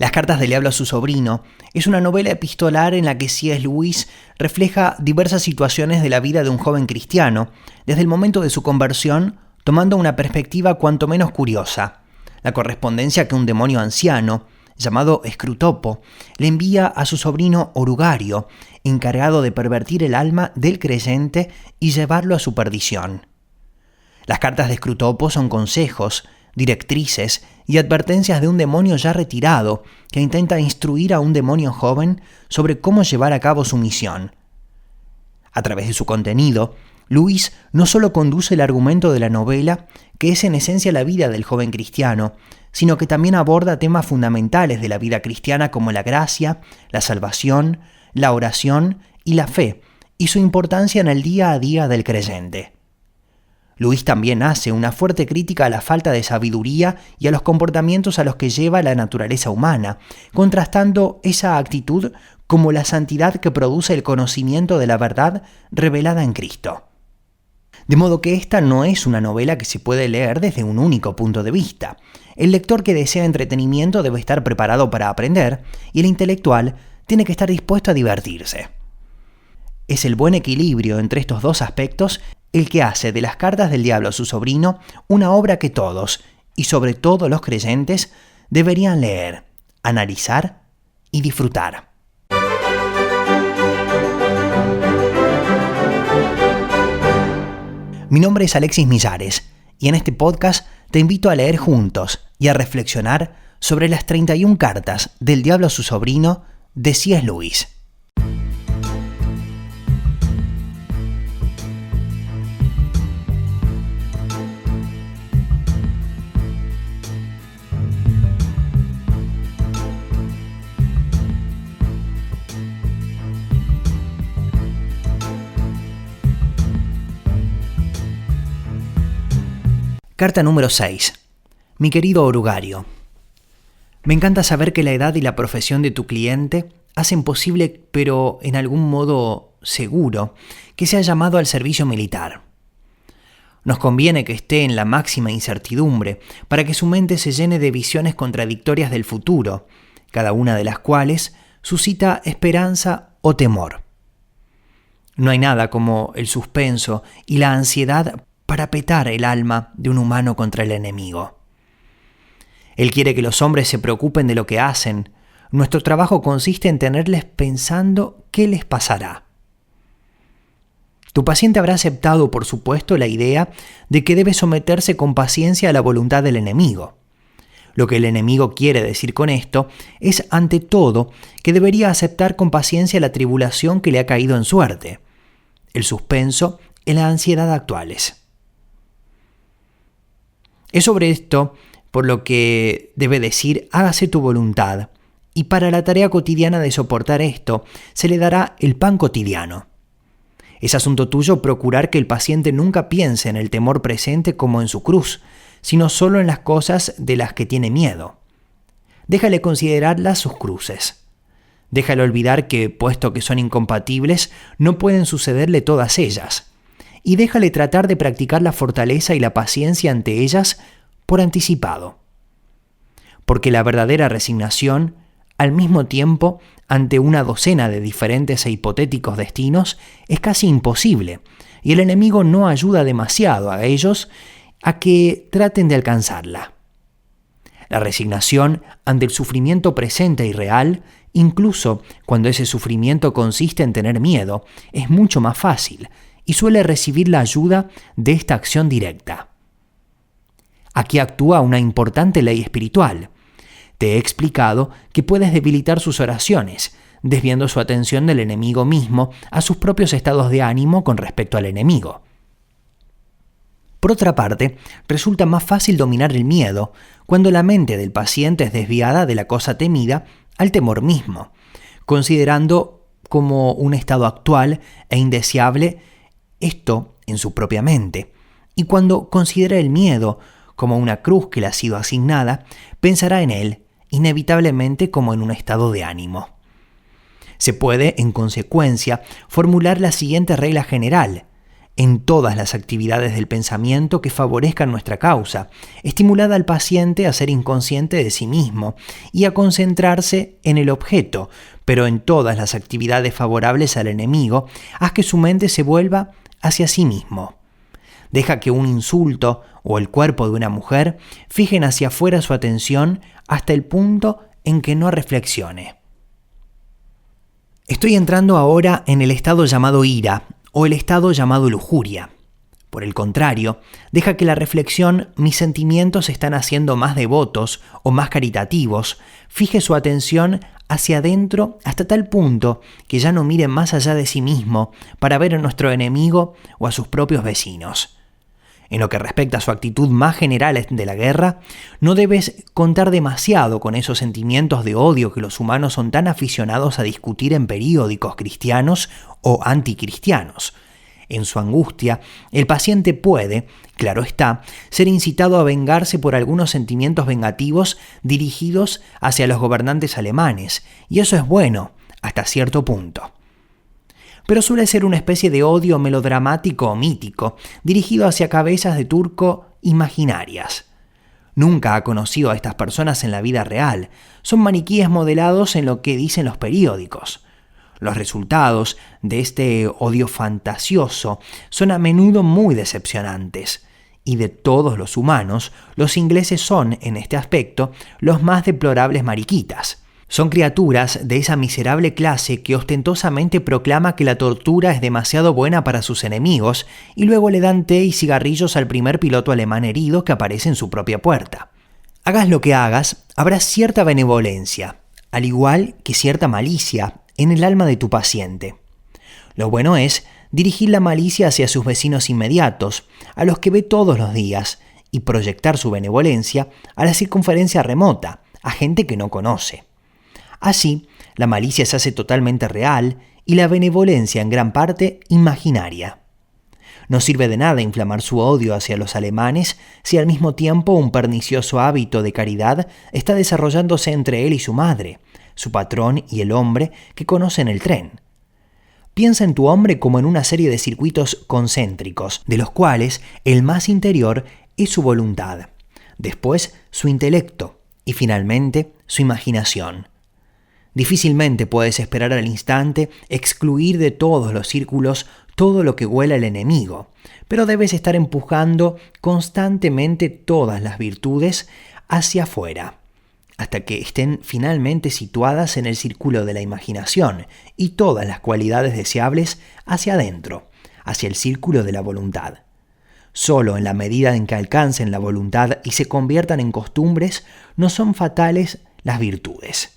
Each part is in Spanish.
Las cartas del diablo a su sobrino es una novela epistolar en la que C.S. Lewis refleja diversas situaciones de la vida de un joven cristiano, desde el momento de su conversión, tomando una perspectiva cuanto menos curiosa, la correspondencia que un demonio anciano, llamado Scrutopo, le envía a su sobrino Orugario, encargado de pervertir el alma del creyente y llevarlo a su perdición. Las cartas de Scrutopo son consejos, directrices y advertencias de un demonio ya retirado que intenta instruir a un demonio joven sobre cómo llevar a cabo su misión. A través de su contenido, Lewis no solo conduce el argumento de la novela, que es en esencia la vida del joven cristiano, sino que también aborda temas fundamentales de la vida cristiana como la gracia, la salvación, la oración y la fe, y su importancia en el día a día del creyente. Lewis también hace una fuerte crítica a la falta de sabiduría y a los comportamientos a los que lleva la naturaleza humana, contrastando esa actitud como la santidad que produce el conocimiento de la verdad revelada en Cristo. De modo que esta no es una novela que se puede leer desde un único punto de vista. El lector que desea entretenimiento debe estar preparado para aprender, y el intelectual tiene que estar dispuesto a divertirse. Es el buen equilibrio entre estos dos aspectos el que hace de las cartas del diablo a su sobrino una obra que todos, y sobre todo los creyentes, deberían leer, analizar y disfrutar. Mi nombre es Alexis Millares, y en este podcast te invito a leer juntos y a reflexionar sobre las 31 cartas del diablo a su sobrino de C.S. Lewis. Carta número 6. Mi querido Orugario. Me encanta saber que la edad y la profesión de tu cliente hacen posible, pero en algún modo seguro, que sea llamado al servicio militar. Nos conviene que esté en la máxima incertidumbre para que su mente se llene de visiones contradictorias del futuro, cada una de las cuales suscita esperanza o temor. No hay nada como el suspenso y la ansiedad para petar el alma de un humano contra el enemigo. Él quiere que los hombres se preocupen de lo que hacen. Nuestro trabajo consiste en tenerles pensando qué les pasará. Tu paciente habrá aceptado, por supuesto, la idea de que debe someterse con paciencia a la voluntad del enemigo. Lo que el enemigo quiere decir con esto es, ante todo, que debería aceptar con paciencia la tribulación que le ha caído en suerte, el suspenso y la ansiedad actuales. Es sobre esto por lo que debe decir: hágase tu voluntad, y para la tarea cotidiana de soportar esto se le dará el pan cotidiano. Es asunto tuyo procurar que el paciente nunca piense en el temor presente como en su cruz, sino solo en las cosas de las que tiene miedo. Déjale considerarlas sus cruces. Déjale olvidar que, puesto que son incompatibles, no pueden sucederle todas ellas. Y déjale tratar de practicar la fortaleza y la paciencia ante ellas por anticipado. Porque la verdadera resignación, al mismo tiempo, ante una docena de diferentes e hipotéticos destinos, es casi imposible, y el enemigo no ayuda demasiado a ellos a que traten de alcanzarla. La resignación ante el sufrimiento presente y real, incluso cuando ese sufrimiento consiste en tener miedo, es mucho más fácil, y suele recibir la ayuda de esta acción directa. Aquí actúa una importante ley espiritual. Te he explicado que puedes debilitar sus oraciones, desviando su atención del enemigo mismo a sus propios estados de ánimo con respecto al enemigo. Por otra parte, resulta más fácil dominar el miedo cuando la mente del paciente es desviada de la cosa temida al temor mismo, considerando como un estado actual e indeseable esto en su propia mente, y cuando considera el miedo como una cruz que le ha sido asignada, pensará en él inevitablemente como en un estado de ánimo. Se puede, en consecuencia, formular la siguiente regla general: en todas las actividades del pensamiento que favorezcan nuestra causa, estimulada al paciente a ser inconsciente de sí mismo y a concentrarse en el objeto, pero en todas las actividades favorables al enemigo, haz que su mente se vuelva hacia sí mismo. Deja que un insulto o el cuerpo de una mujer fijen hacia afuera su atención hasta el punto en que no reflexione. Estoy entrando ahora en el estado llamado ira o el estado llamado lujuria. Por el contrario, deja que la reflexión, mis sentimientos están haciendo más devotos o más caritativos, fije su atención hacia adentro hasta tal punto que ya no mire más allá de sí mismo para ver a nuestro enemigo o a sus propios vecinos. En lo que respecta a su actitud más general de la guerra, no debes contar demasiado con esos sentimientos de odio que los humanos son tan aficionados a discutir en periódicos cristianos o anticristianos. En su angustia, el paciente puede, claro está, ser incitado a vengarse por algunos sentimientos vengativos dirigidos hacia los gobernantes alemanes, y eso es bueno, hasta cierto punto. Pero suele ser una especie de odio melodramático o mítico, dirigido hacia cabezas de turco imaginarias. Nunca ha conocido a estas personas en la vida real, son maniquíes modelados en lo que dicen los periódicos. Los resultados de este odio fantasioso son a menudo muy decepcionantes, y de todos los humanos, los ingleses son, en este aspecto, los más deplorables mariquitas. Son criaturas de esa miserable clase que ostentosamente proclama que la tortura es demasiado buena para sus enemigos y luego le dan té y cigarrillos al primer piloto alemán herido que aparece en su propia puerta. Hagas lo que hagas, habrá cierta benevolencia, al igual que cierta malicia, en el alma de tu paciente. Lo bueno es dirigir la malicia hacia sus vecinos inmediatos, a los que ve todos los días, y proyectar su benevolencia a la circunferencia remota, a gente que no conoce. Así, la malicia se hace totalmente real y la benevolencia en gran parte imaginaria. No sirve de nada inflamar su odio hacia los alemanes si al mismo tiempo un pernicioso hábito de caridad está desarrollándose entre él y su madre, su patrón y el hombre que conocen el tren. Piensa en tu hombre como en una serie de circuitos concéntricos, de los cuales el más interior es su voluntad, después su intelecto y finalmente su imaginación. Difícilmente puedes esperar al instante excluir de todos los círculos todo lo que huela el enemigo, pero debes estar empujando constantemente todas las virtudes hacia afuera, hasta que estén finalmente situadas en el círculo de la imaginación y todas las cualidades deseables hacia adentro, hacia el círculo de la voluntad. Solo en la medida en que alcancen la voluntad y se conviertan en costumbres, no son fatales las virtudes.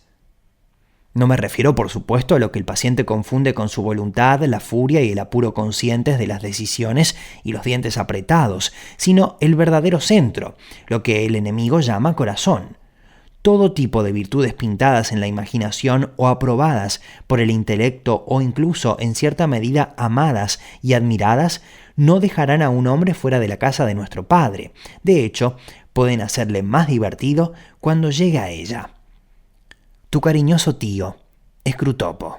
No me refiero, por supuesto, a lo que el paciente confunde con su voluntad, la furia y el apuro conscientes de las decisiones y los dientes apretados, sino el verdadero centro, lo que el enemigo llama corazón. Todo tipo de virtudes pintadas en la imaginación o aprobadas por el intelecto o incluso en cierta medida amadas y admiradas no dejarán a un hombre fuera de la casa de nuestro Padre. De hecho, pueden hacerle más divertido cuando llegue a ella. Tu cariñoso tío, Scrutopo.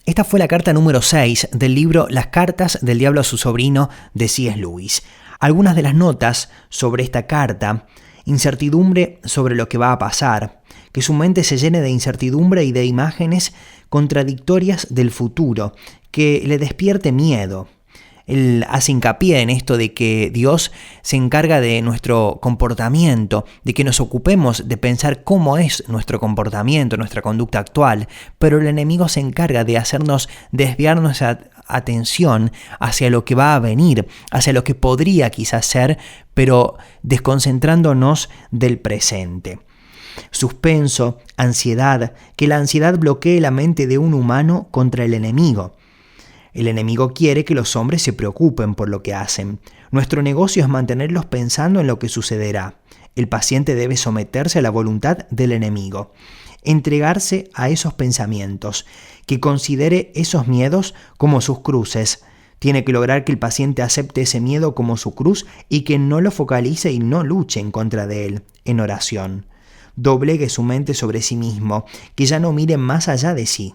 Esta fue la carta número 6 del libro Las cartas del diablo a su sobrino de C.S. Lewis. Algunas de las notas sobre esta carta: incertidumbre sobre lo que va a pasar, que su mente se llene de incertidumbre y de imágenes contradictorias del futuro, que le despierte miedo. Él hace hincapié en esto de que Dios se encarga de nuestro comportamiento, de que nos ocupemos de pensar cómo es nuestro comportamiento, nuestra conducta actual, pero el enemigo se encarga de hacernos desviar nuestra atención hacia lo que va a venir, hacia lo que podría quizás ser, pero desconcentrándonos del presente. Suspenso, ansiedad, que la ansiedad bloquee la mente de un humano contra el enemigo. El enemigo quiere que los hombres se preocupen por lo que hacen. Nuestro negocio es mantenerlos pensando en lo que sucederá. El paciente debe someterse a la voluntad del enemigo, entregarse a esos pensamientos, que considere esos miedos como sus cruces. Tiene que lograr que el paciente acepte ese miedo como su cruz y que no lo focalice y no luche en contra de él en oración. doblegue su mente sobre sí mismo, que ya no mire más allá de sí.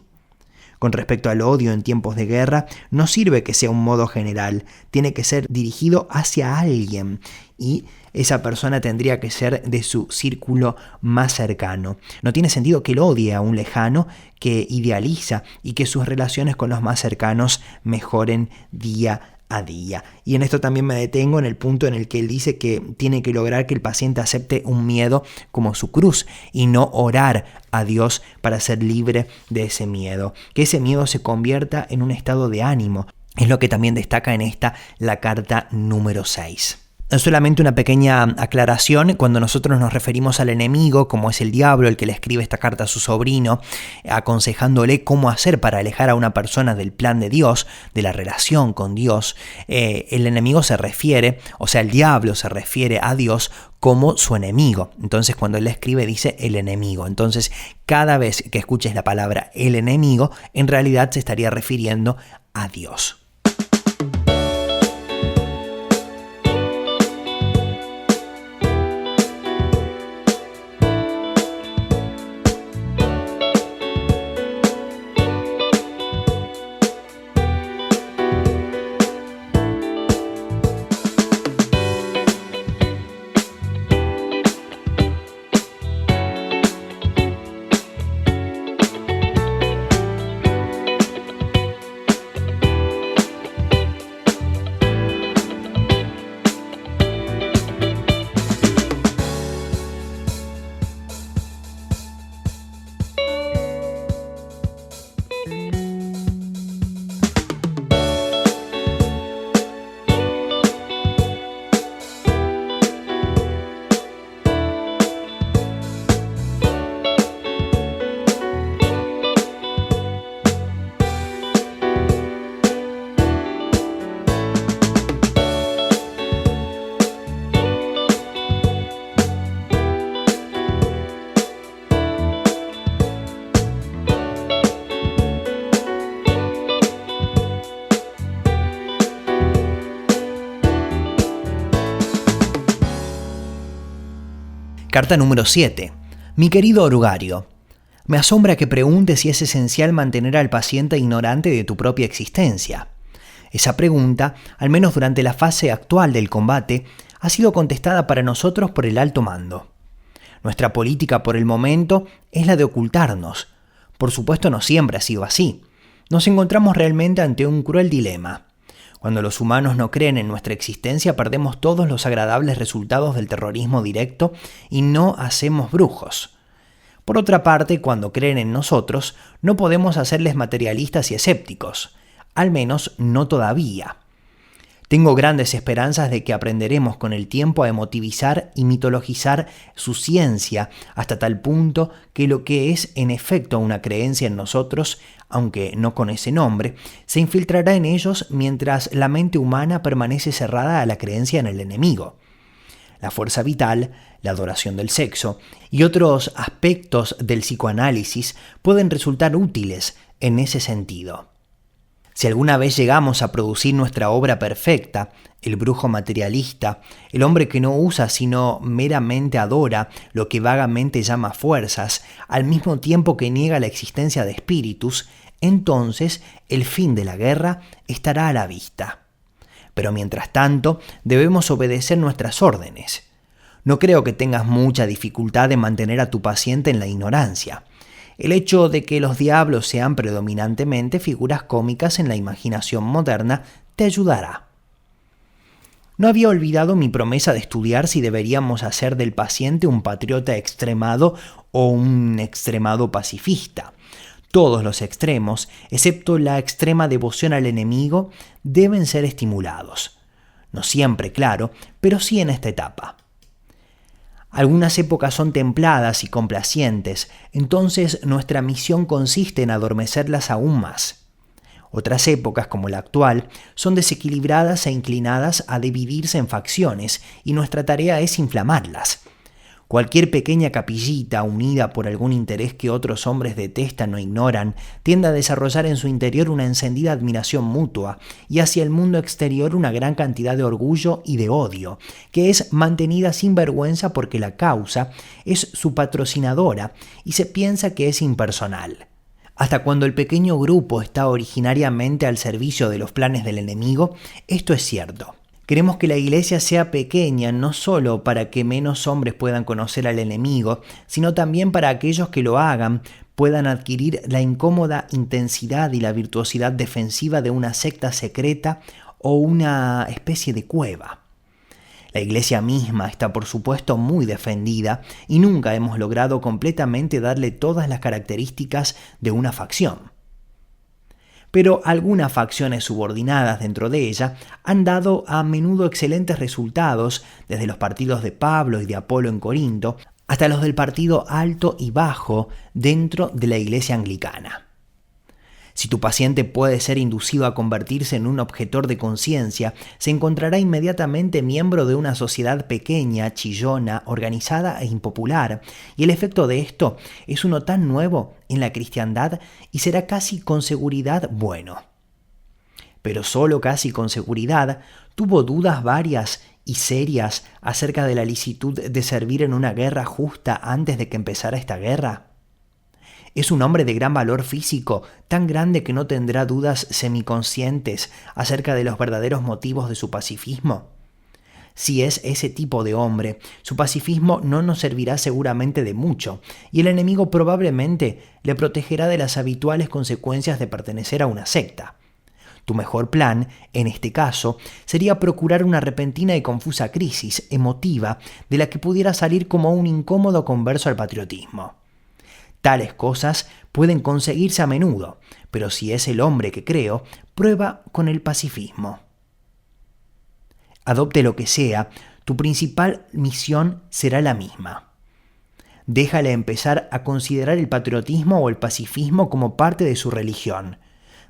Con respecto al odio en tiempos de guerra, no sirve que sea un modo general, tiene que ser dirigido hacia alguien y esa persona tendría que ser de su círculo más cercano. No tiene sentido que él odie a un lejano que idealiza y que sus relaciones con los más cercanos mejoren día a día. Y en esto también me detengo en el punto en el que él dice que tiene que lograr que el paciente acepte un miedo como su cruz y no orar a Dios para ser libre de ese miedo. Que ese miedo se convierta en un estado de ánimo. Es lo que también destaca en esta la carta número 6. Solamente una pequeña aclaración, cuando nosotros nos referimos al enemigo, como es el diablo, el que le escribe esta carta a su sobrino, aconsejándole cómo hacer para alejar a una persona del plan de Dios, de la relación con Dios, el enemigo se refiere, o sea, el diablo se refiere a Dios como su enemigo. Entonces, cuando él escribe, dice el enemigo. Entonces, cada vez que escuches la palabra el enemigo, en realidad se estaría refiriendo a Dios. Carta número 7. Mi querido orugario, me asombra que preguntes si es esencial mantener al paciente ignorante de tu propia existencia. Esa pregunta, al menos durante la fase actual del combate, ha sido contestada para nosotros por el alto mando. Nuestra política por el momento es la de ocultarnos. Por supuesto, no siempre ha sido así. Nos encontramos realmente ante un cruel dilema. Cuando los humanos no creen en nuestra existencia, perdemos todos los agradables resultados del terrorismo directo y no hacemos brujos. Por otra parte, cuando creen en nosotros, no podemos hacerles materialistas y escépticos, al menos no todavía. Tengo grandes esperanzas de que aprenderemos con el tiempo a emotivizar y mitologizar su ciencia hasta tal punto que lo que es en efecto una creencia en nosotros, aunque no con ese nombre, se infiltrará en ellos mientras la mente humana permanece cerrada a la creencia en el enemigo. La fuerza vital, la adoración del sexo y otros aspectos del psicoanálisis pueden resultar útiles en ese sentido. Si alguna vez llegamos a producir nuestra obra perfecta, el brujo materialista, el hombre que no usa sino meramente adora lo que vagamente llama fuerzas, al mismo tiempo que niega la existencia de espíritus, entonces el fin de la guerra estará a la vista. Pero mientras tanto, debemos obedecer nuestras órdenes. No creo que tengas mucha dificultad en mantener a tu paciente en la ignorancia. El hecho de que los diablos sean predominantemente figuras cómicas en la imaginación moderna te ayudará. No había olvidado mi promesa de estudiar si deberíamos hacer del paciente un patriota extremado o un extremado pacifista. Todos los extremos, excepto la extrema devoción al enemigo, deben ser estimulados. No siempre, claro, pero sí en esta etapa. Algunas épocas son templadas y complacientes, entonces nuestra misión consiste en adormecerlas aún más. Otras épocas, como la actual, son desequilibradas e inclinadas a dividirse en facciones, y nuestra tarea es inflamarlas. Cualquier pequeña capillita unida por algún interés que otros hombres detestan o ignoran tiende a desarrollar en su interior una encendida admiración mutua y hacia el mundo exterior una gran cantidad de orgullo y de odio, que es mantenida sin vergüenza porque la causa es su patrocinadora y se piensa que es impersonal. Hasta cuando el pequeño grupo está originariamente al servicio de los planes del enemigo, esto es cierto. Queremos que la iglesia sea pequeña no solo para que menos hombres puedan conocer al enemigo, sino también para aquellos que lo hagan puedan adquirir la incómoda intensidad y la virtuosidad defensiva de una secta secreta o una especie de cueva. La iglesia misma está por supuesto muy defendida y nunca hemos logrado completamente darle todas las características de una facción. Pero algunas facciones subordinadas dentro de ella han dado a menudo excelentes resultados, desde los partidos de Pablo y de Apolo en Corinto, hasta los del partido alto y bajo dentro de la iglesia anglicana. Si tu paciente puede ser inducido a convertirse en un objetor de conciencia, se encontrará inmediatamente miembro de una sociedad pequeña, chillona, organizada e impopular, y el efecto de esto es uno tan nuevo en la cristiandad y será casi con seguridad bueno. Pero solo casi con seguridad tuvo dudas varias y serias acerca de la licitud de servir en una guerra justa antes de que empezara esta guerra. Es un hombre de gran valor físico, tan grande que no tendrá dudas semiconscientes acerca de los verdaderos motivos de su pacifismo. Si es ese tipo de hombre, su pacifismo no nos servirá seguramente de mucho, y el enemigo probablemente le protegerá de las habituales consecuencias de pertenecer a una secta. Tu mejor plan, en este caso, sería procurar una repentina y confusa crisis emotiva de la que pudiera salir como un incómodo converso al patriotismo. Tales cosas pueden conseguirse a menudo, pero si es el hombre que creo, prueba con el pacifismo. Adopte lo que sea, tu principal misión será la misma. Déjale empezar a considerar el patriotismo o el pacifismo como parte de su religión.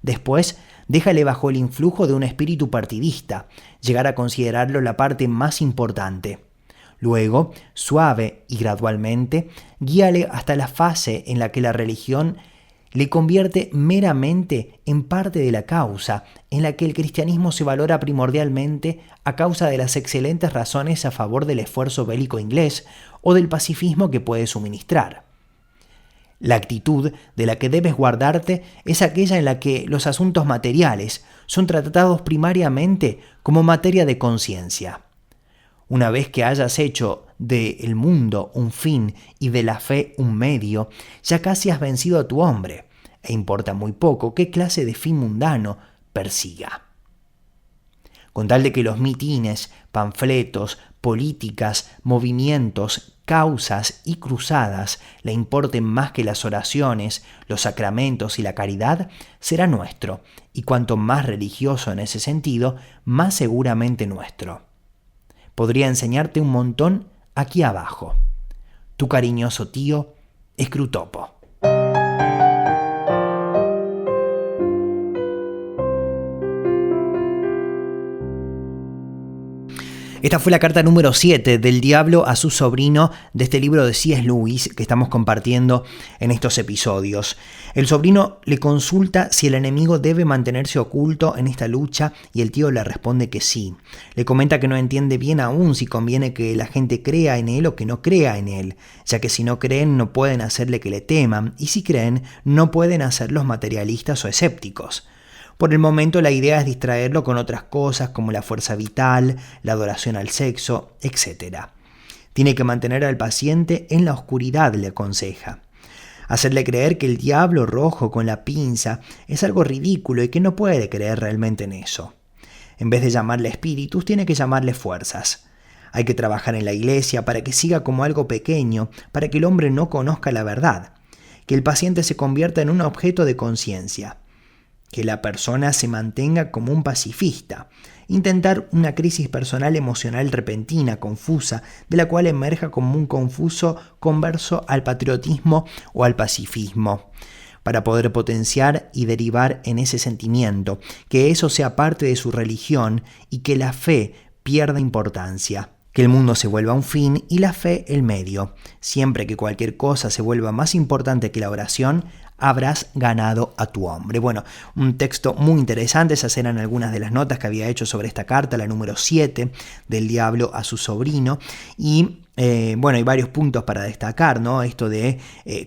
Después, déjale bajo el influjo de un espíritu partidista, llegar a considerarlo la parte más importante. Luego, suave y gradualmente, guíale hasta la fase en la que la religión le convierte meramente en parte de la causa, en la que el cristianismo se valora primordialmente a causa de las excelentes razones a favor del esfuerzo bélico inglés o del pacifismo que puede suministrar. La actitud de la que debes guardarte es aquella en la que los asuntos materiales son tratados primariamente como materia de conciencia. Una vez que hayas hecho del mundo un fin y de la fe un medio, ya casi has vencido a tu hombre, e importa muy poco qué clase de fin mundano persiga. Con tal de que los mitines, panfletos, políticas, movimientos, causas y cruzadas le importen más que las oraciones, los sacramentos y la caridad, será nuestro, y cuanto más religioso en ese sentido, más seguramente nuestro. Podría enseñarte un montón aquí abajo. Tu cariñoso tío, Scrutopo. Esta fue la carta número 7 del diablo a su sobrino de este libro de C.S. Lewis que estamos compartiendo en estos episodios. El sobrino le consulta si el enemigo debe mantenerse oculto en esta lucha y el tío le responde que sí. Le comenta que no entiende bien aún si conviene que la gente crea en él o que no crea en él, ya que si no creen no pueden hacerle que le teman y si creen no pueden hacerlos materialistas o escépticos. Por el momento la idea es distraerlo con otras cosas como la fuerza vital, la adoración al sexo, etc. Tiene que mantener al paciente en la oscuridad, le aconseja. Hacerle creer que el diablo rojo con la pinza es algo ridículo y que no puede creer realmente en eso. En vez de llamarle espíritus, tiene que llamarle fuerzas. Hay que trabajar en la iglesia para que siga como algo pequeño, para que el hombre no conozca la verdad, que el paciente se convierta en un objeto de conciencia. Que la persona se mantenga como un pacifista, intentar una crisis personal emocional repentina, confusa, de la cual emerja como un confuso converso al patriotismo o al pacifismo, para poder potenciar y derivar en ese sentimiento, que eso sea parte de su religión y que la fe pierda importancia, que el mundo se vuelva un fin y la fe el medio. Siempre que cualquier cosa se vuelva más importante que la oración, habrás ganado a tu hombre. Bueno, un texto muy interesante. Esas eran algunas de las notas que había hecho sobre esta carta, la número 7, del diablo a su sobrino. Y bueno, hay varios puntos para destacar, ¿no? Esto de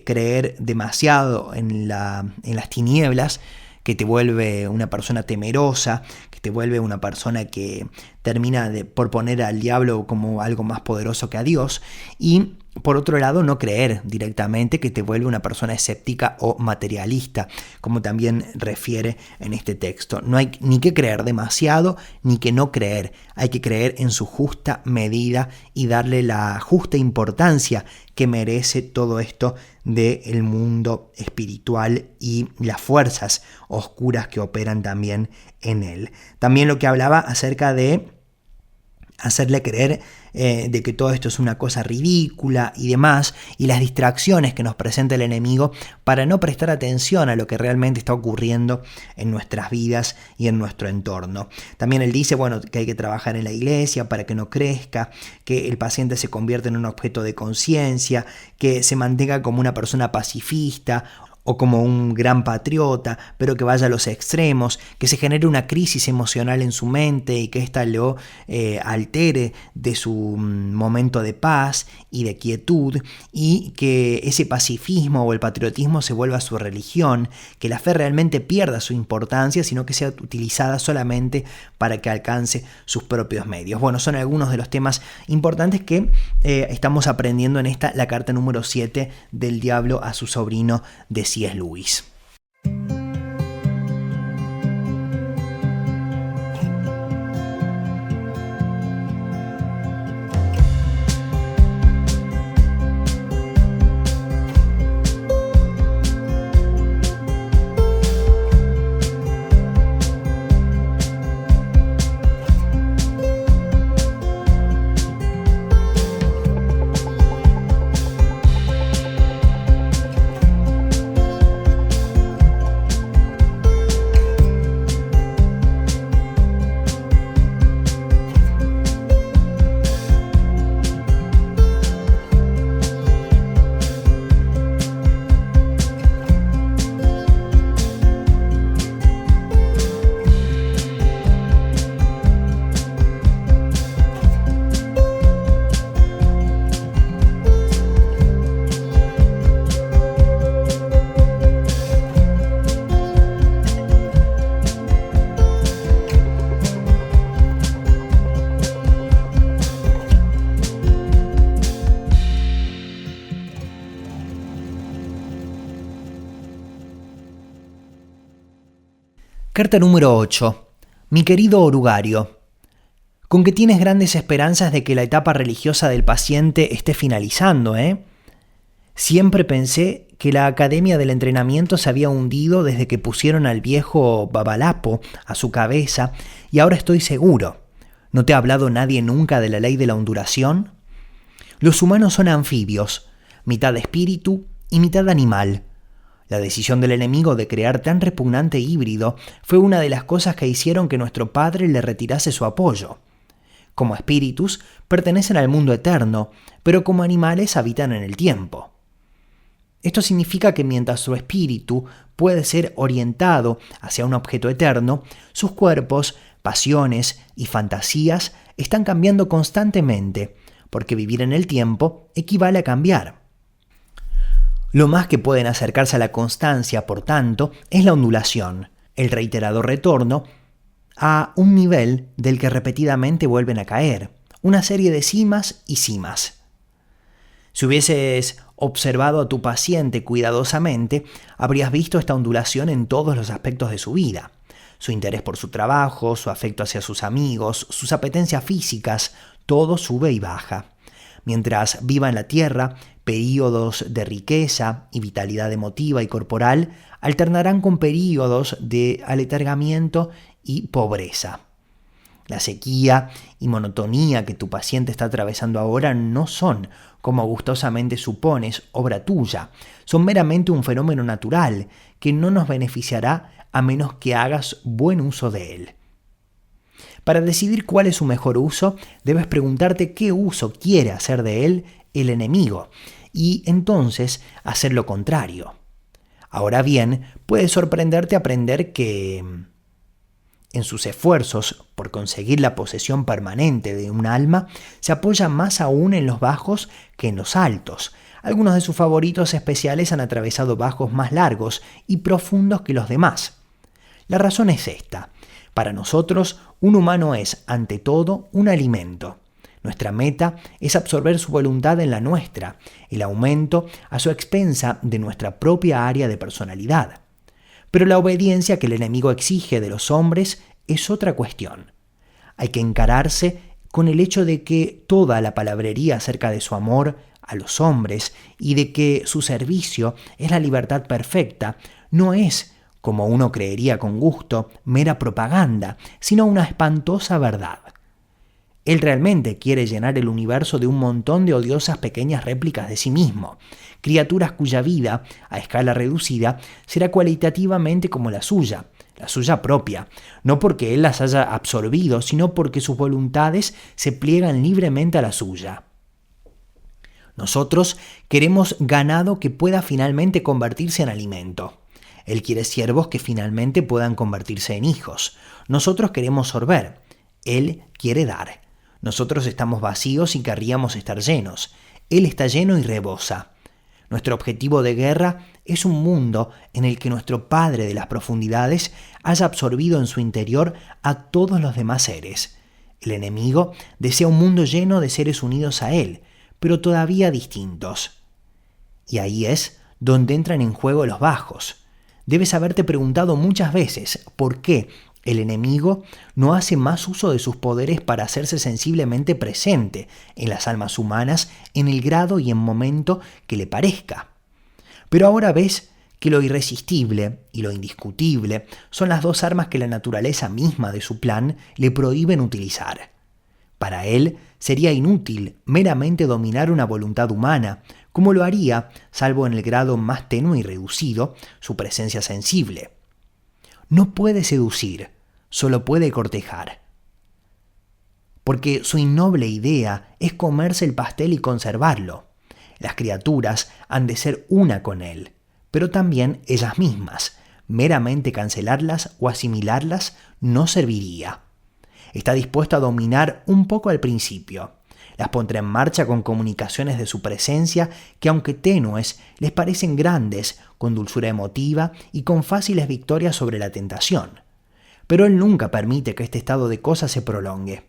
creer demasiado en las tinieblas, que te vuelve una persona temerosa, que te vuelve una persona que termina por poner al diablo como algo más poderoso que a Dios. Y por otro lado, no creer directamente, que te vuelve una persona escéptica o materialista, como también refiere en este texto. No hay ni que creer demasiado, ni que no creer. Hay que creer en su justa medida y darle la justa importancia que merece todo esto del mundo espiritual y las fuerzas oscuras que operan también en él. También lo que hablaba acerca de hacerle creer de que todo esto es una cosa ridícula y demás, y las distracciones que nos presenta el enemigo para no prestar atención a lo que realmente está ocurriendo en nuestras vidas y en nuestro entorno. También él dice, bueno, que hay que trabajar en la iglesia para que no crezca, que el paciente se convierta en un objeto de conciencia, que se mantenga como una persona pacifista o como un gran patriota, pero que vaya a los extremos, que se genere una crisis emocional en su mente y que ésta lo altere de su momento de paz y de quietud, y que ese pacifismo o el patriotismo se vuelva su religión, que la fe realmente pierda su importancia, sino que sea utilizada solamente para que alcance sus propios medios. Bueno, son algunos de los temas importantes que estamos aprendiendo en la carta número 7 del diablo a su sobrino de C.S. Lewis. Carta número 8. Mi querido orugario, con que tienes grandes esperanzas de que la etapa religiosa del paciente esté finalizando, ¿eh? Siempre pensé que la Academia del Entrenamiento se había hundido desde que pusieron al viejo Babalapo a su cabeza, y ahora estoy seguro. ¿No te ha hablado nadie nunca de la ley de la ondulación? Los humanos son anfibios, mitad espíritu y mitad animal. La decisión del enemigo de crear tan repugnante híbrido fue una de las cosas que hicieron que nuestro padre le retirase su apoyo. Como espíritus, pertenecen al mundo eterno, pero como animales habitan en el tiempo. Esto significa que mientras su espíritu puede ser orientado hacia un objeto eterno, sus cuerpos, pasiones y fantasías están cambiando constantemente, porque vivir en el tiempo equivale a cambiar. Lo más que pueden acercarse a la constancia, por tanto, es la ondulación, el reiterado retorno a un nivel del que repetidamente vuelven a caer, una serie de cimas y cimas. Si hubieses observado a tu paciente cuidadosamente, habrías visto esta ondulación en todos los aspectos de su vida. Su interés por su trabajo, su afecto hacia sus amigos, sus apetencias físicas, todo sube y baja. Mientras viva en la tierra, períodos de riqueza y vitalidad emotiva y corporal alternarán con períodos de aletargamiento y pobreza. La sequía y monotonía que tu paciente está atravesando ahora no son, como gustosamente supones, obra tuya. Son meramente un fenómeno natural que no nos beneficiará a menos que hagas buen uso de él. Para decidir cuál es su mejor uso, debes preguntarte qué uso quiere hacer de él el enemigo, y entonces hacer lo contrario. Ahora bien, puede sorprenderte aprender que en sus esfuerzos por conseguir la posesión permanente de un alma, se apoya más aún en los bajos que en los altos. Algunos de sus favoritos especiales han atravesado bajos más largos y profundos que los demás. La razón es esta. Para nosotros, un humano es, ante todo, un alimento. Nuestra meta es absorber su voluntad en la nuestra, el aumento a su expensa de nuestra propia área de personalidad. Pero la obediencia que el enemigo exige de los hombres es otra cuestión. Hay que encararse con el hecho de que toda la palabrería acerca de su amor a los hombres y de que su servicio es la libertad perfecta no es, como uno creería con gusto, mera propaganda, sino una espantosa verdad. Él realmente quiere llenar el universo de un montón de odiosas pequeñas réplicas de sí mismo, criaturas cuya vida, a escala reducida, será cualitativamente como la suya propia, no porque él las haya absorbido, sino porque sus voluntades se pliegan libremente a la suya. Nosotros queremos ganado que pueda finalmente convertirse en alimento. Él quiere siervos que finalmente puedan convertirse en hijos. Nosotros queremos sorber. Él quiere dar. Nosotros estamos vacíos y querríamos estar llenos. Él está lleno y rebosa. Nuestro objetivo de guerra es un mundo en el que nuestro Padre de las profundidades haya absorbido en su interior a todos los demás seres. El enemigo desea un mundo lleno de seres unidos a él, pero todavía distintos. Y ahí es donde entran en juego los bajos. Debes haberte preguntado muchas veces por qué el enemigo no hace más uso de sus poderes para hacerse sensiblemente presente en las almas humanas en el grado y en momento que le parezca. Pero ahora ves que lo irresistible y lo indiscutible son las dos armas que la naturaleza misma de su plan le prohíben utilizar. Para él sería inútil meramente dominar una voluntad humana, como lo haría, salvo en el grado más tenue y reducido, su presencia sensible. No puede seducir, solo puede cortejar. Porque su innoble idea es comerse el pastel y conservarlo. Las criaturas han de ser una con él, pero también ellas mismas. Meramente cancelarlas o asimilarlas no serviría. Está dispuesto a dominar un poco al principio. Las pondrá en marcha con comunicaciones de su presencia que, aunque tenues, les parecen grandes, con dulzura emotiva y con fáciles victorias sobre la tentación. Pero él nunca permite que este estado de cosas se prolongue.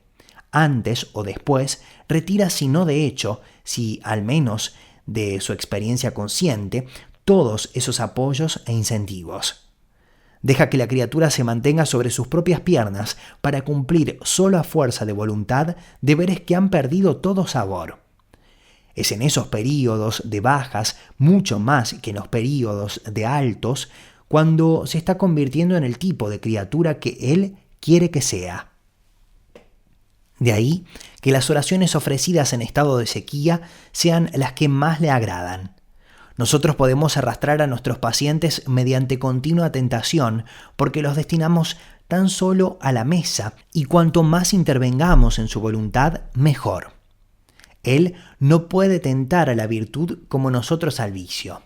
Antes o después, retira si no de hecho, si al menos de su experiencia consciente, todos esos apoyos e incentivos. Deja que la criatura se mantenga sobre sus propias piernas para cumplir solo a fuerza de voluntad deberes que han perdido todo sabor. Es en esos períodos de bajas, mucho más que en los períodos de altos, cuando se está convirtiendo en el tipo de criatura que él quiere que sea. De ahí que las oraciones ofrecidas en estado de sequía sean las que más le agradan. Nosotros podemos arrastrar a nuestros pacientes mediante continua tentación porque los destinamos tan solo a la mesa y cuanto más intervengamos en su voluntad, mejor. Él no puede tentar a la virtud como nosotros al vicio.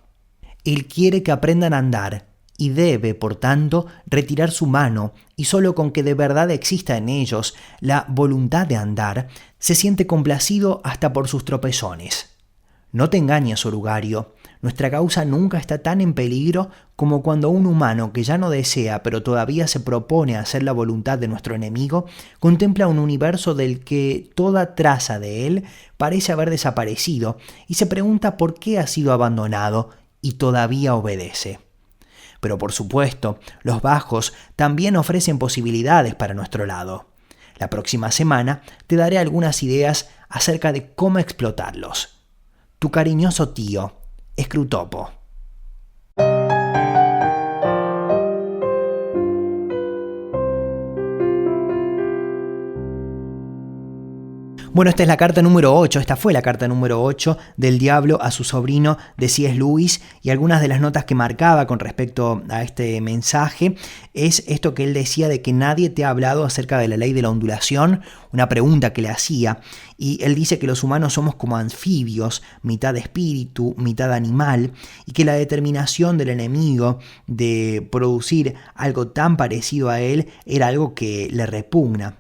Él quiere que aprendan a andar y debe, por tanto, retirar su mano y solo con que de verdad exista en ellos la voluntad de andar, se siente complacido hasta por sus tropezones. No te engañes, orugario. Nuestra causa nunca está tan en peligro como cuando un humano que ya no desea pero todavía se propone hacer la voluntad de nuestro enemigo contempla un universo del que toda traza de él parece haber desaparecido y se pregunta por qué ha sido abandonado y todavía obedece. Pero por supuesto, los bajos también ofrecen posibilidades para nuestro lado. La próxima semana te daré algunas ideas acerca de cómo explotarlos. Tu cariñoso tío, Scrutopo. Bueno, esta es la carta número 8, esta fue la carta número 8 del diablo a su sobrino de C.S. Lewis, y algunas de las notas que marcaba con respecto a este mensaje es esto que él decía de que nadie te ha hablado acerca de la ley de la ondulación, una pregunta que le hacía, y él dice que los humanos somos como anfibios, mitad espíritu, mitad animal, y que la determinación del enemigo de producir algo tan parecido a él era algo que le repugna.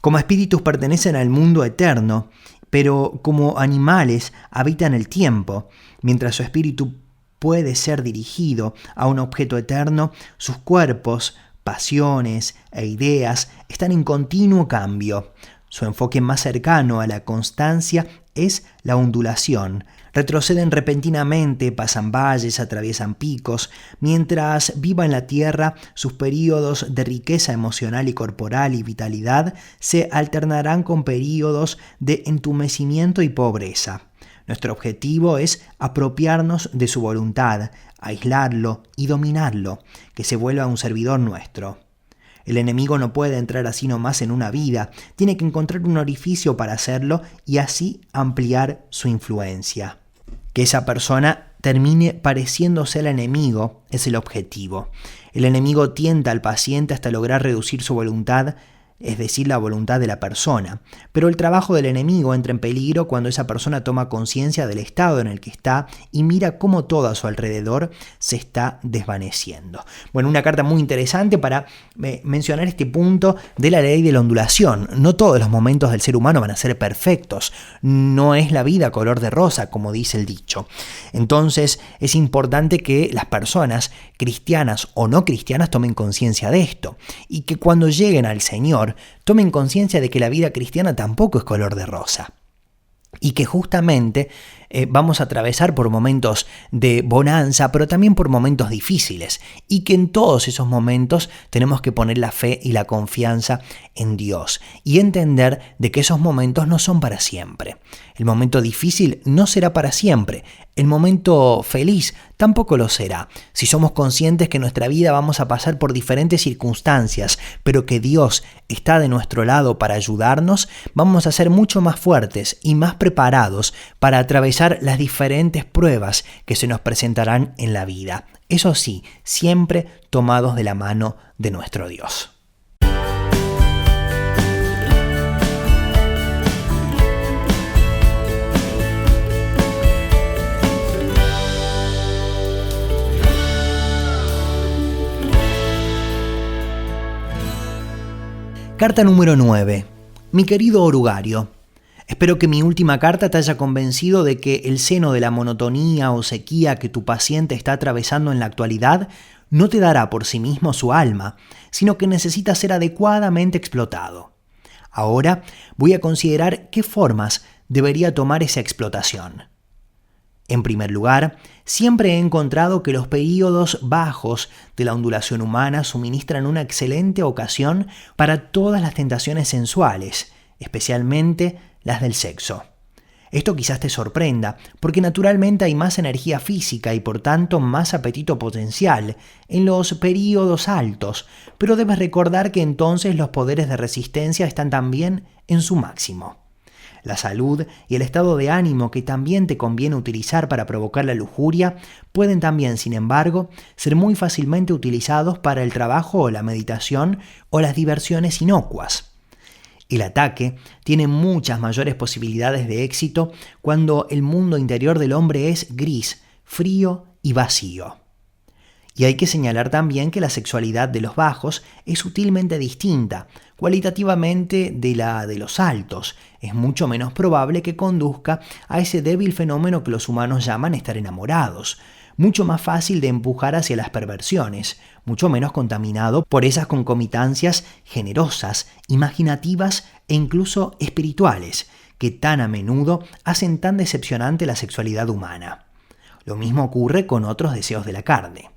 Como espíritus pertenecen al mundo eterno, pero como animales habitan el tiempo. Mientras su espíritu puede ser dirigido a un objeto eterno, sus cuerpos, pasiones e ideas están en continuo cambio. Su enfoque más cercano a la constancia es la ondulación. Retroceden repentinamente, pasan valles, atraviesan picos. Mientras viva en la tierra, sus períodos de riqueza emocional y corporal y vitalidad se alternarán con períodos de entumecimiento y pobreza. Nuestro objetivo es apropiarnos de su voluntad, aislarlo y dominarlo, que se vuelva un servidor nuestro. El enemigo no puede entrar así nomás en una vida, tiene que encontrar un orificio para hacerlo y así ampliar su influencia. Que esa persona termine pareciéndose al enemigo es el objetivo. El enemigo tienta al paciente hasta lograr reducir su voluntad, es decir, la voluntad de la persona. Pero el trabajo del enemigo entra en peligro cuando esa persona toma conciencia del estado en el que está y mira cómo todo a su alrededor se está desvaneciendo. Bueno, una carta muy interesante para mencionar este punto de la ley de la ondulación. No todos los momentos del ser humano van a ser perfectos. No es la vida color de rosa, como dice el dicho. Entonces, es importante que las personas, cristianas o no cristianas, tomen conciencia de esto. Y que cuando lleguen al Señor, tomen conciencia de que la vida cristiana tampoco es color de rosa y que justamente vamos a atravesar por momentos de bonanza, pero también por momentos difíciles, y que en todos esos momentos tenemos que poner la fe y la confianza en Dios y entender de que esos momentos no son para siempre. El momento difícil no será para siempre, el momento feliz tampoco lo será. Si somos conscientes que en nuestra vida vamos a pasar por diferentes circunstancias, pero que Dios está de nuestro lado para ayudarnos, vamos a ser mucho más fuertes y más preparados para atravesar las diferentes pruebas que se nos presentarán en la vida. Eso sí, siempre tomados de la mano de nuestro Dios. Carta número 9. Mi querido orugario, espero que mi última carta te haya convencido de que el seno de la monotonía o sequía que tu paciente está atravesando en la actualidad no te dará por sí mismo su alma, sino que necesita ser adecuadamente explotado. Ahora voy a considerar qué formas debería tomar esa explotación. En primer lugar, siempre he encontrado que los períodos bajos de la ondulación humana suministran una excelente ocasión para todas las tentaciones sensuales, especialmente las del sexo. Esto quizás te sorprenda, porque naturalmente hay más energía física y por tanto más apetito potencial en los períodos altos, pero debes recordar que entonces los poderes de resistencia están también en su máximo. La salud y el estado de ánimo que también te conviene utilizar para provocar la lujuria pueden también, sin embargo, ser muy fácilmente utilizados para el trabajo o la meditación o las diversiones inocuas. El ataque tiene muchas mayores posibilidades de éxito cuando el mundo interior del hombre es gris, frío y vacío. Y hay que señalar también que la sexualidad de los bajos es sutilmente distinta, cualitativamente de la de los altos. Es mucho menos probable que conduzca a ese débil fenómeno que los humanos llaman estar enamorados, mucho más fácil de empujar hacia las perversiones, mucho menos contaminado por esas concomitancias generosas, imaginativas e incluso espirituales, que tan a menudo hacen tan decepcionante la sexualidad humana. Lo mismo ocurre con otros deseos de la carne.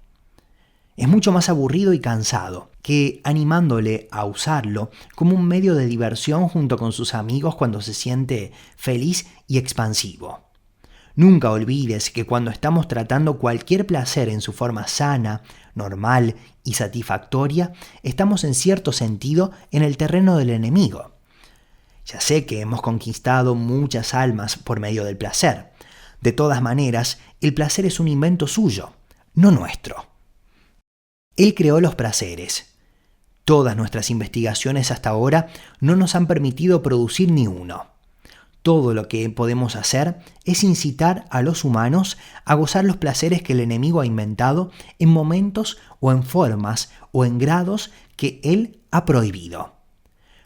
Es mucho más aburrido y cansado que animándole a usarlo como un medio de diversión junto con sus amigos cuando se siente feliz y expansivo. Nunca olvides que cuando estamos tratando cualquier placer en su forma sana, normal y satisfactoria, estamos en cierto sentido en el terreno del enemigo. Ya sé que hemos conquistado muchas almas por medio del placer. De todas maneras, el placer es un invento suyo, no nuestro. Él creó los placeres. Todas nuestras investigaciones hasta ahora no nos han permitido producir ni uno. Todo lo que podemos hacer es incitar a los humanos a gozar los placeres que el enemigo ha inventado en momentos o en formas o en grados que él ha prohibido.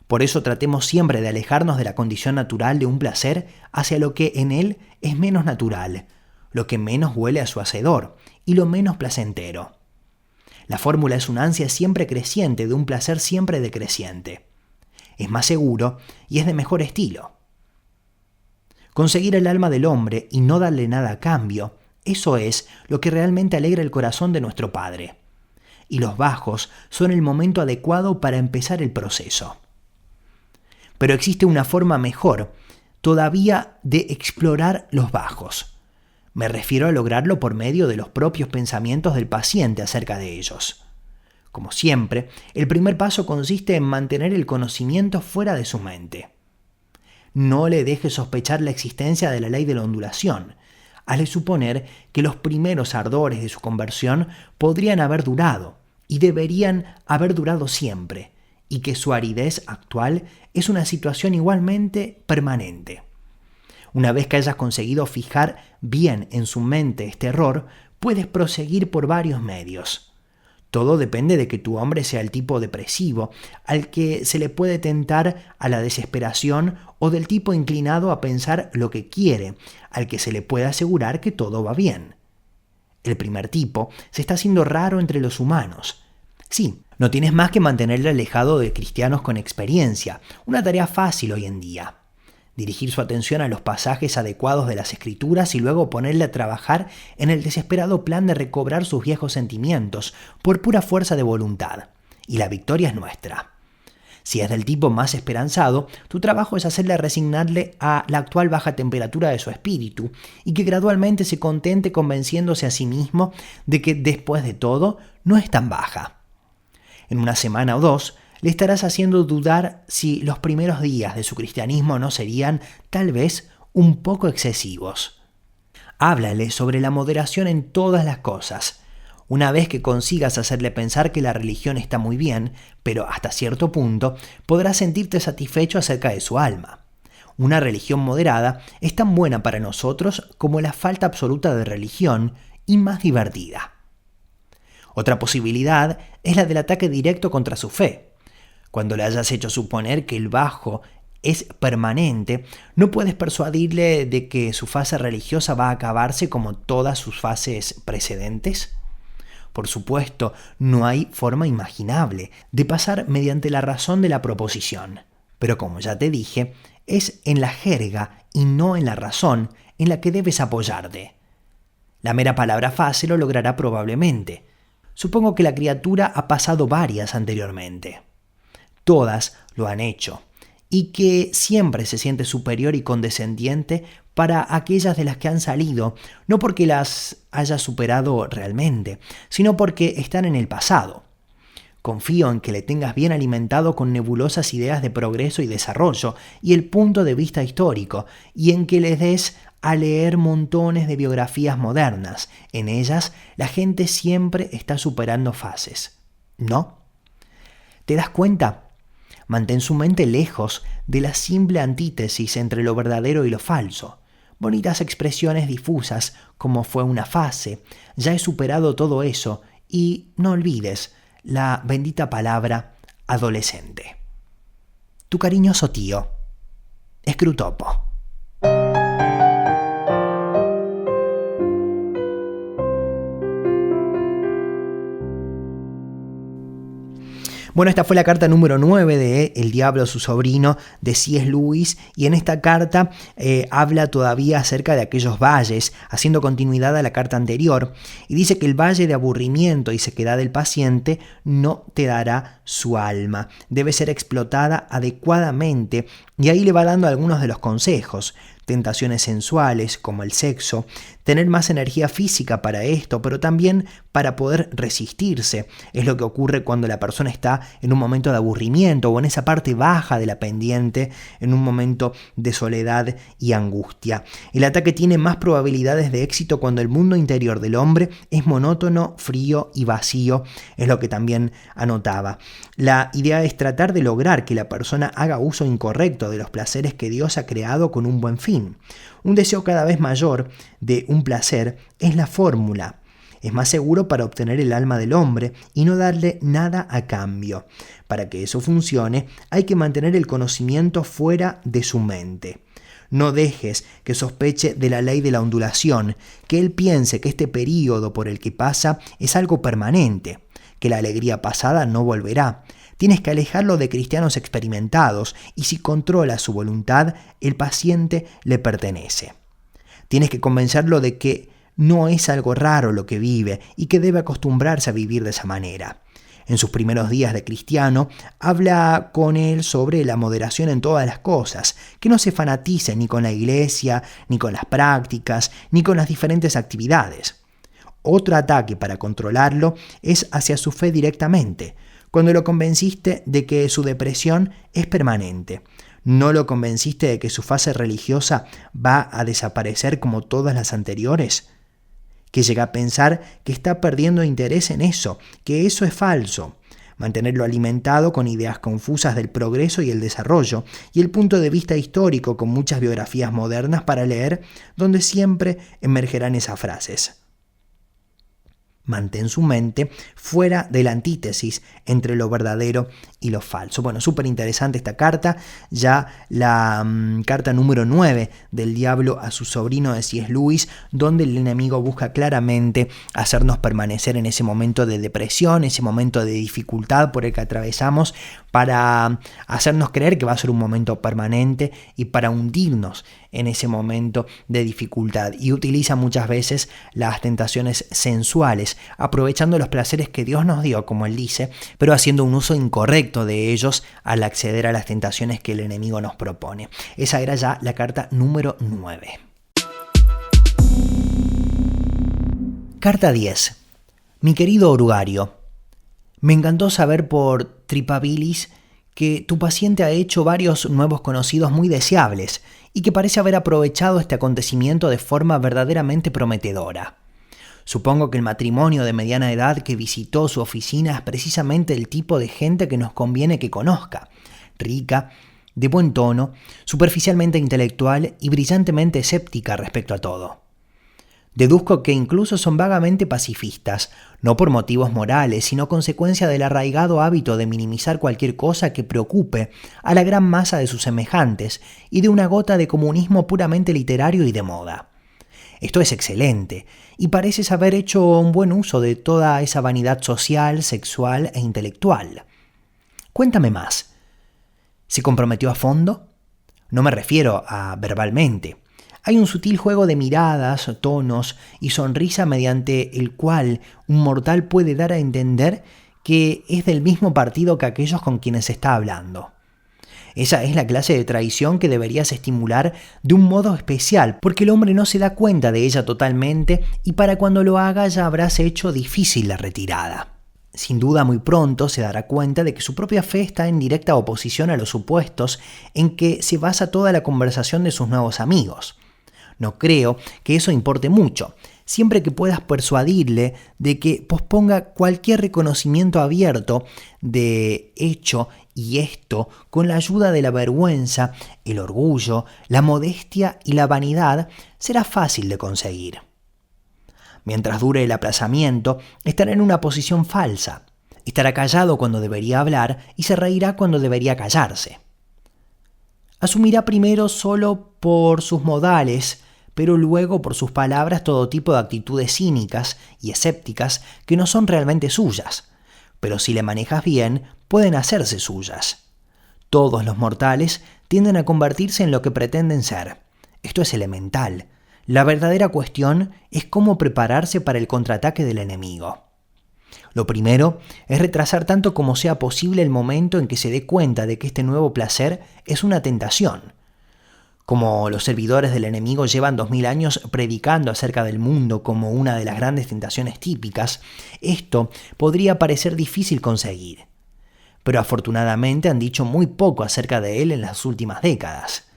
Por eso tratemos siempre de alejarnos de la condición natural de un placer hacia lo que en él es menos natural, lo que menos huele a su hacedor y lo menos placentero. La fórmula es una ansia siempre creciente de un placer siempre decreciente. Es más seguro y es de mejor estilo. Conseguir el alma del hombre y no darle nada a cambio, eso es lo que realmente alegra el corazón de nuestro Padre. Y los bajos son el momento adecuado para empezar el proceso. Pero existe una forma mejor todavía de explorar los bajos. Me refiero a lograrlo por medio de los propios pensamientos del paciente acerca de ellos. Como siempre, el primer paso consiste en mantener el conocimiento fuera de su mente. No le deje sospechar la existencia de la ley de la ondulación, al suponer que los primeros ardores de su conversión podrían haber durado y deberían haber durado siempre, y que su aridez actual es una situación igualmente permanente. Una vez que hayas conseguido fijar bien en su mente este error, puedes proseguir por varios medios. Todo depende de que tu hombre sea el tipo depresivo, al que se le puede tentar a la desesperación, o del tipo inclinado a pensar lo que quiere, al que se le puede asegurar que todo va bien. El primer tipo se está haciendo raro entre los humanos. Sí, no tienes más que mantenerle alejado de cristianos con experiencia, una tarea fácil hoy en día. Dirigir su atención a los pasajes adecuados de las Escrituras y luego ponerle a trabajar en el desesperado plan de recobrar sus viejos sentimientos por pura fuerza de voluntad. Y la victoria es nuestra. Si es del tipo más esperanzado, tu trabajo es hacerle resignarle a la actual baja temperatura de su espíritu y que gradualmente se contente convenciéndose a sí mismo de que después de todo no es tan baja. En una semana o dos, le estarás haciendo dudar si los primeros días de su cristianismo no serían, tal vez, un poco excesivos. Háblale sobre la moderación en todas las cosas. Una vez que consigas hacerle pensar que la religión está muy bien, pero hasta cierto punto, podrás sentirte satisfecho acerca de su alma. Una religión moderada es tan buena para nosotros como la falta absoluta de religión y más divertida. Otra posibilidad es la del ataque directo contra su fe. Cuando le hayas hecho suponer que el bajo es permanente, no puedes persuadirle de que su fase religiosa va a acabarse como todas sus fases precedentes. Por supuesto, no hay forma imaginable de pasar mediante la razón de la proposición. Pero como ya te dije, es en la jerga y no en la razón en la que debes apoyarte. La mera palabra fase lo logrará probablemente. Supongo que la criatura ha pasado varias anteriormente. Todas lo han hecho, y que siempre se siente superior y condescendiente para aquellas de las que han salido, no porque las haya superado realmente, sino porque están en el pasado. Confío en que le tengas bien alimentado con nebulosas ideas de progreso y desarrollo y el punto de vista histórico, y en que le des a leer montones de biografías modernas. En ellas, la gente siempre está superando fases. ¿No? ¿Te das cuenta? Mantén su mente lejos de la simple antítesis entre lo verdadero y lo falso. Bonitas expresiones difusas como fue una fase. Ya he superado todo eso y no olvides la bendita palabra adolescente. Tu cariñoso tío, Scrutopo. Bueno, esta fue la carta número 9 de El Diablo, su sobrino, de C.S. Lewis, y en esta carta habla todavía acerca de aquellos valles, haciendo continuidad a la carta anterior, y dice que el valle de aburrimiento y sequedad del paciente no te dará su alma, debe ser explotada adecuadamente, y ahí le va dando algunos de los consejos. tentaciones sensuales como el sexo, tener más energía física para esto, pero también para poder resistirse. Es lo que ocurre cuando la persona está en un momento de aburrimiento o en esa parte baja de la pendiente, en un momento de soledad y angustia. El ataque tiene más probabilidades de éxito cuando el mundo interior del hombre es monótono, frío y vacío, es lo que también anotaba. La idea es tratar de lograr que la persona haga uso incorrecto de los placeres que Dios ha creado con un buen fin. Un deseo cada vez mayor de un placer es la fórmula. Es más seguro para obtener el alma del hombre y no darle nada a cambio. Para que eso funcione, hay que mantener el conocimiento fuera de su mente. No dejes que sospeche de la ley de la ondulación, que él piense que este período por el que pasa es algo permanente, que la alegría pasada no volverá. Tienes que alejarlo de cristianos experimentados y si controla su voluntad, el paciente le pertenece. Tienes que convencerlo de que no es algo raro lo que vive y que debe acostumbrarse a vivir de esa manera. En sus primeros días de cristiano, habla con él sobre la moderación en todas las cosas, que no se fanatice ni con la iglesia, ni con las prácticas, ni con las diferentes actividades. Otro ataque para controlarlo es hacia su fe directamente, cuando lo convenciste de que su depresión es permanente. ¿No lo convenciste de que su fase religiosa va a desaparecer como todas las anteriores? Que llega a pensar que está perdiendo interés en eso, que eso es falso. Mantenerlo alimentado con ideas confusas del progreso y el desarrollo, y el punto de vista histórico con muchas biografías modernas para leer, donde siempre emergerán esas frases. Mantén su mente fuera de la antítesis entre lo verdadero y lo falso. Bueno, súper interesante esta carta, ya la carta número 9 del diablo a su sobrino de C.S. Lewis, donde el enemigo busca claramente hacernos permanecer en ese momento de depresión, ese momento de dificultad por el que atravesamos, para hacernos creer que va a ser un momento permanente y para hundirnos en ese momento de dificultad. Y utiliza muchas veces las tentaciones sensuales, aprovechando los placeres que Dios nos dio, como él dice, pero haciendo un uso incorrecto de ellos al acceder a las tentaciones que el enemigo nos propone. Esa era ya la carta número 9. Carta 10. Mi querido orugario, me encantó saber por Tripabilis que tu paciente ha hecho varios nuevos conocidos muy deseables y que parece haber aprovechado este acontecimiento de forma verdaderamente prometedora. Supongo que el matrimonio de mediana edad que visitó su oficina es precisamente el tipo de gente que nos conviene que conozca: rica, de buen tono, superficialmente intelectual y brillantemente escéptica respecto a todo. Deduzco que incluso son vagamente pacifistas, no por motivos morales, sino consecuencia del arraigado hábito de minimizar cualquier cosa que preocupe a la gran masa de sus semejantes y de una gota de comunismo puramente literario y de moda. Esto es excelente, y pareces haber hecho un buen uso de toda esa vanidad social, sexual e intelectual. Cuéntame más. ¿Se comprometió a fondo? No me refiero a verbalmente. Hay un sutil juego de miradas, tonos y sonrisa mediante el cual un mortal puede dar a entender que es del mismo partido que aquellos con quienes está hablando. Esa es la clase de traición que deberías estimular de un modo especial, porque el hombre no se da cuenta de ella totalmente y para cuando lo haga ya habrás hecho difícil la retirada. Sin duda muy pronto se dará cuenta de que su propia fe está en directa oposición a los supuestos en que se basa toda la conversación de sus nuevos amigos. No creo que eso importe mucho, siempre que puedas persuadirle de que posponga cualquier reconocimiento abierto de hecho y esto con la ayuda de la vergüenza, el orgullo, la modestia y la vanidad será fácil de conseguir. Mientras dure el aplazamiento, estará en una posición falsa. Estará callado cuando debería hablar y se reirá cuando debería callarse. Asumirá primero solo por sus modales, pero luego por sus palabras todo tipo de actitudes cínicas y escépticas que no son realmente suyas, pero si le manejas bien, pueden hacerse suyas. Todos los mortales tienden a convertirse en lo que pretenden ser. Esto es elemental. La verdadera cuestión es cómo prepararse para el contraataque del enemigo. Lo primero es retrasar tanto como sea posible el momento en que se dé cuenta de que este nuevo placer es una tentación. Como los servidores del enemigo llevan 2000 años predicando acerca del mundo como una de las grandes tentaciones típicas, esto podría parecer difícil conseguir. Pero afortunadamente han dicho muy poco acerca de él en las últimas décadas.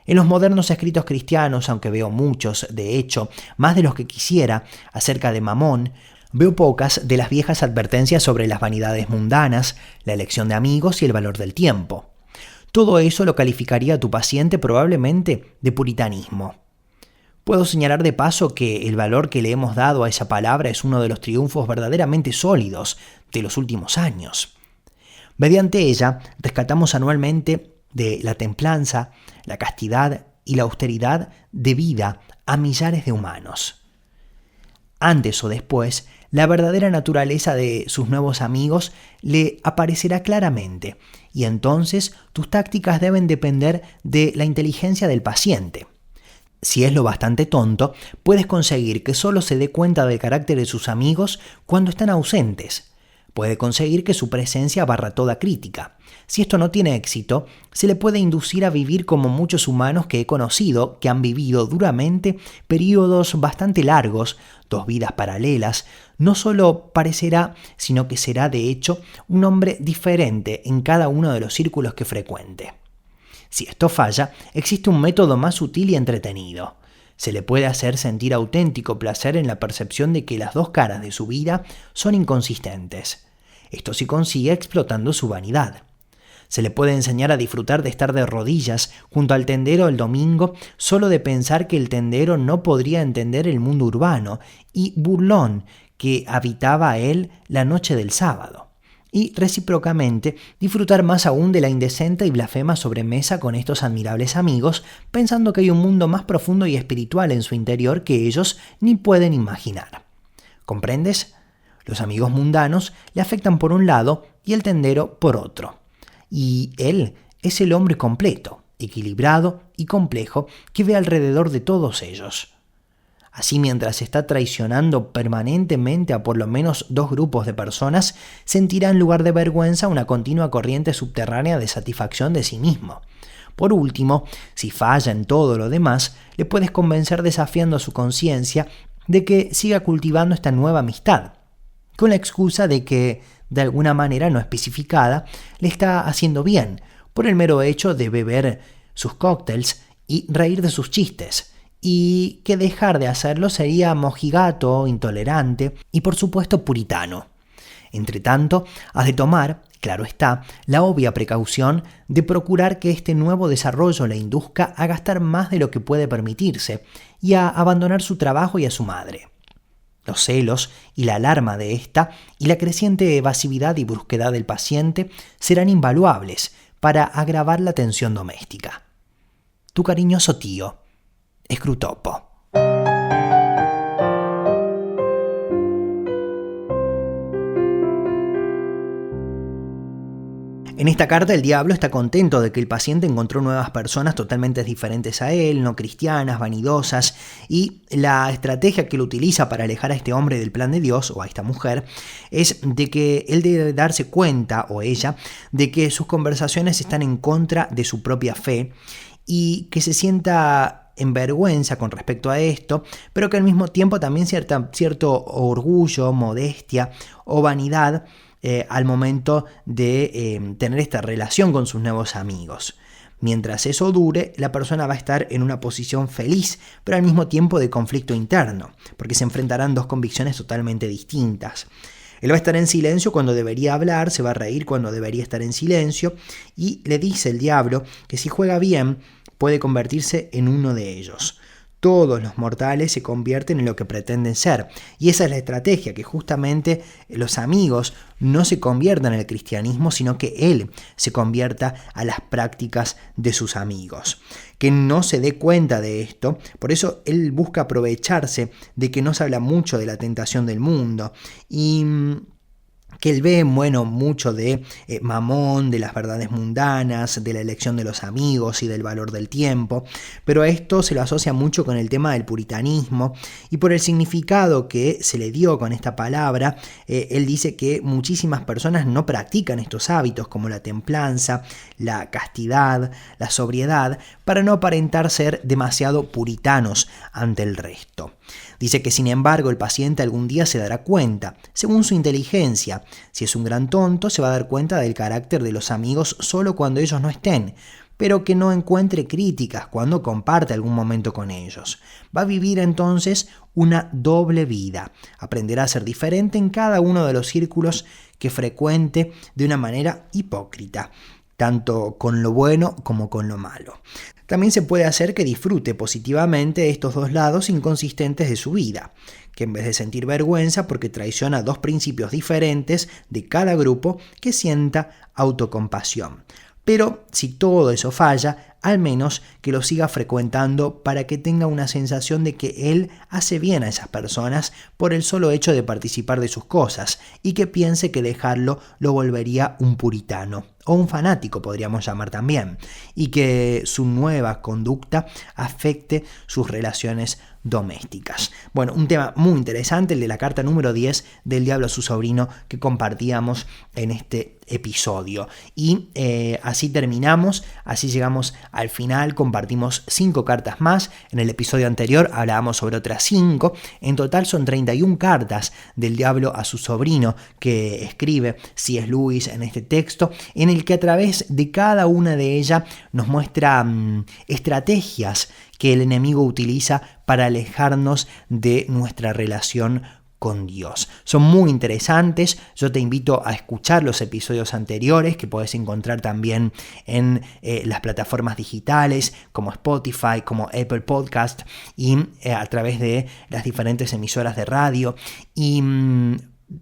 En los modernos escritos cristianos, aunque veo muchos, de hecho, más de los que quisiera, acerca de Mamón, veo pocas de las viejas advertencias sobre las vanidades mundanas, la elección de amigos y el valor del tiempo. Todo eso lo calificaría a tu paciente probablemente de puritanismo. Puedo señalar de paso que el valor que le hemos dado a esa palabra es uno de los triunfos verdaderamente sólidos de los últimos años. Mediante ella, rescatamos anualmente de la templanza, la castidad y la austeridad de vida a millares de humanos. Antes o después, la verdadera naturaleza de sus nuevos amigos le aparecerá claramente, y entonces tus tácticas deben depender de la inteligencia del paciente. Si es lo bastante tonto, puedes conseguir que solo se dé cuenta del carácter de sus amigos cuando están ausentes. Puede conseguir que su presencia barra toda crítica. Si esto no tiene éxito, se le puede inducir a vivir como muchos humanos que he conocido, que han vivido duramente periodos bastante largos, 2 vidas paralelas. No solo parecerá, sino que será de hecho un hombre diferente en cada uno de los círculos que frecuente. Si esto falla, existe un método más sutil y entretenido. Se le puede hacer sentir auténtico placer en la percepción de que las 2 caras de su vida son inconsistentes. Esto se consigue explotando su vanidad. Se le puede enseñar a disfrutar de estar de rodillas junto al tendero el domingo solo de pensar que el tendero no podría entender el mundo urbano y burlón que habitaba él la noche del sábado. Y recíprocamente disfrutar más aún de la indecente y blasfema sobremesa con estos admirables amigos, pensando que hay un mundo más profundo y espiritual en su interior que ellos ni pueden imaginar. ¿Comprendes? Los amigos mundanos le afectan por un lado y el tendero por otro. Y él es el hombre completo, equilibrado y complejo que ve alrededor de todos ellos. Así, mientras está traicionando permanentemente a por lo menos 2 grupos de personas, sentirá en lugar de vergüenza una continua corriente subterránea de satisfacción de sí mismo. Por último, si falla en todo lo demás, le puedes convencer desafiando a su conciencia de que siga cultivando esta nueva amistad, con la excusa de que, de alguna manera no especificada, le está haciendo bien, por el mero hecho de beber sus cócteles y reír de sus chistes, y que dejar de hacerlo sería mojigato, intolerante y por supuesto puritano. Entretanto, has de tomar, claro está, la obvia precaución de procurar que este nuevo desarrollo le induzca a gastar más de lo que puede permitirse y a abandonar su trabajo y a su madre. Los celos y la alarma de esta y la creciente evasividad y brusquedad del paciente serán invaluables para agravar la tensión doméstica. Tu cariñoso tío, Scrutopo. En esta carta el diablo está contento de que el paciente encontró nuevas personas totalmente diferentes a él, no cristianas, vanidosas, y la estrategia que él utiliza para alejar a este hombre del plan de Dios, o a esta mujer, es de que él debe darse cuenta, o ella, de que sus conversaciones están en contra de su propia fe, y que se sienta en vergüenza con respecto a esto, pero que al mismo tiempo también cierto orgullo, modestia o vanidad al momento de tener esta relación con sus nuevos amigos. Mientras eso dure, la persona va a estar en una posición feliz, pero al mismo tiempo de conflicto interno, porque se enfrentarán 2 convicciones totalmente distintas. Él va a estar en silencio cuando debería hablar, se va a reír cuando debería estar en silencio, y le dice el diablo que si juega bien, puede convertirse en uno de ellos. Todos los mortales se convierten en lo que pretenden ser, y esa es la estrategia, que justamente los amigos no se conviertan en el cristianismo, sino que él se convierta a las prácticas de sus amigos. Que no se dé cuenta de esto, por eso él busca aprovecharse de que no se habla mucho de la tentación del mundo, y que él ve, mucho de mamón, de las verdades mundanas, de la elección de los amigos y del valor del tiempo, pero a esto se lo asocia mucho con el tema del puritanismo y por el significado que se le dio con esta palabra, él dice que muchísimas personas no practican estos hábitos como la templanza, la castidad, la sobriedad, para no aparentar ser demasiado puritanos ante el resto. Dice que sin embargo el paciente algún día se dará cuenta, según su inteligencia. Si es un gran tonto, se va a dar cuenta del carácter de los amigos solo cuando ellos no estén, pero que no encuentre críticas cuando comparte algún momento con ellos. Va a vivir entonces una doble vida. Aprenderá a ser diferente en cada uno de los círculos que frecuente de una manera hipócrita, tanto con lo bueno como con lo malo. También se puede hacer que disfrute positivamente estos dos lados inconsistentes de su vida, que en vez de sentir vergüenza porque traiciona dos principios diferentes de cada grupo, que sienta autocompasión. Pero si todo eso falla, al menos que lo siga frecuentando para que tenga una sensación de que él hace bien a esas personas por el solo hecho de participar de sus cosas y que piense que dejarlo lo volvería un puritano o un fanático, podríamos llamar también, y que su nueva conducta afecte sus relaciones domésticas. Bueno, un tema muy interesante, el de la carta número 10 del diablo a su sobrino que compartíamos en este episodio. Y así terminamos, así llegamos al final, compartimos 5 cartas más. En el episodio anterior hablábamos sobre otras 5. En total son 31 cartas del diablo a su sobrino que escribe C.S. Lewis en este texto, en el que a través de cada una de ellas nos muestra estrategias que el enemigo utiliza para alejarnos de nuestra relación con Dios. Son muy interesantes, yo te invito a escuchar los episodios anteriores que puedes encontrar también en las plataformas digitales como Spotify, como Apple Podcast y a través de las diferentes emisoras de radio y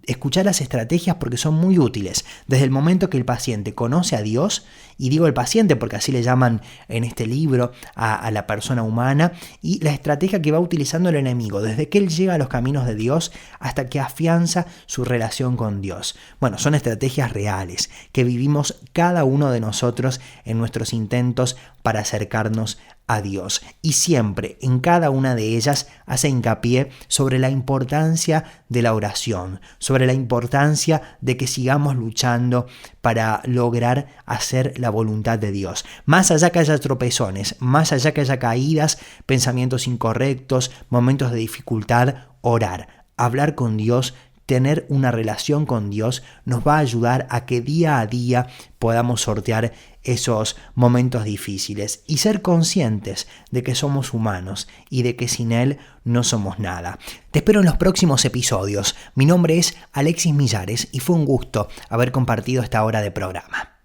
escuchar las estrategias porque son muy útiles. Desde el momento que el paciente conoce a Dios, y digo el paciente porque así le llaman en este libro a la persona humana, y la estrategia que va utilizando el enemigo, desde que él llega a los caminos de Dios hasta que afianza su relación con Dios. Bueno, son estrategias reales que vivimos cada uno de nosotros en nuestros intentos para acercarnos a Dios, y siempre en cada una de ellas hace hincapié sobre la importancia de la oración, sobre la importancia de que sigamos luchando para lograr hacer la voluntad de Dios. Más allá que haya tropezones, más allá que haya caídas, pensamientos incorrectos, momentos de dificultad, orar, hablar con Dios, tener una relación con Dios nos va a ayudar a que día a día podamos sortear esos momentos difíciles y ser conscientes de que somos humanos y de que sin Él no somos nada. Te espero en los próximos episodios. Mi nombre es Alexis Millares y fue un gusto haber compartido esta hora de programa.